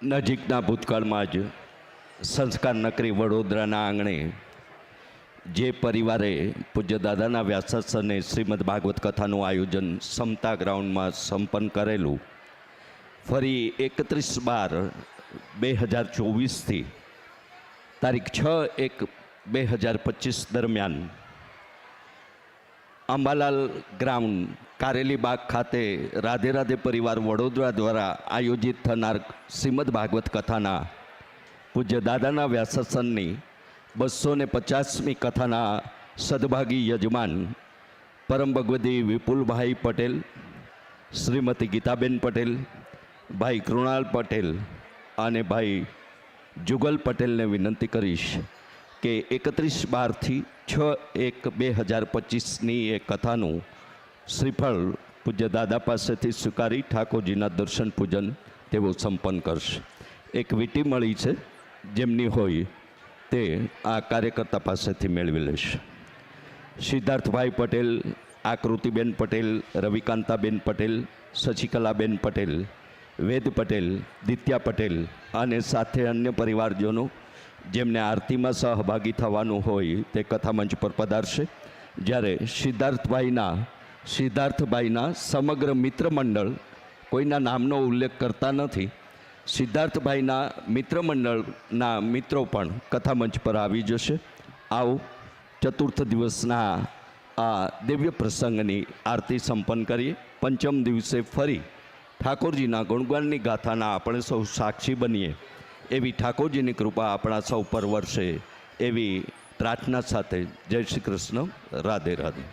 નજીકના ભૂતકાળમાં જ સંસ્કાર નગરી વડોદરાના આંગણે જે પરિવારે પૂજ્ય દાદાના વ્યાસાસને શ્રીમદ ભાગવત કથાનું આયોજન સમતા ગ્રાઉન્ડમાં સંપન્ન કરેલું, ફરી 31/12/2024થી તારીખ 6/1/2025 દરમિયાન અંબાલાલ ગ્રાઉન્ડ કારેલીબાગ ખાતે રાધે રાધે પરિવાર વડોદરા દ્વારા આયોજિત થનાર શ્રીમદ ભાગવત કથાના પૂજ્ય દાદાના વ્યાસાસનની 250મી કથાના સદભાગી યજમાન પરમ ભગવદી વિપુલભાઈ પટેલ, શ્રીમતી ગીતાબેન પટેલ, ભાઈ કૃણાલ પટેલ અને ભાઈ જુગલ પટેલને વિનંતી કરીશ કે 31/12થી 6/1/2025ની એ કથાનું શ્રીફળ પૂજ્ય દાદા પાસેથી સ્વીકારી ઠાકોરજીના દર્શન પૂજન તેઓ સંપન્ન કરશે. એક વીંટી મળી છે, જેમની હોય તે આ કાર્યકર્તા પાસેથી મેળવી લેશે. સિદ્ધાર્થભાઈ પટેલ, આકૃતિબેન પટેલ, રવિકાંતાબેન પટેલ, શશિકલાબેન પટેલ, વેદ પટેલ, દિત્યા પટેલ અને સાથે અન્ય પરિવારજનો જેમને આરતીમાં સહભાગી થવાનું હોય તે કથામંચ પર પધારશે. જ્યારે સિદ્ધાર્થભાઈના સમગ્ર મિત્ર મંડળ, કોઈના નામનો ઉલ્લેખ કરતા નથી, સિદ્ધાર્થભાઈના મિત્ર મંડળના મિત્રો પણ કથામંચ પર આવી જશે. આવો ચતુર્થ દિવસના આ દિવ્ય પ્રસંગની આરતી સંપન્ન કરીએ. પંચમ દિવસે ફરી ઠાકોરજીના ગુણગાનની ગાથાના આપણે સૌ સાક્ષી બનીએ એવી ઠાકોરજીની કૃપા આપણા સૌ પર વરસે એવી પ્રાર્થના સાથે જય શ્રી કૃષ્ણ. રાધે રાધે.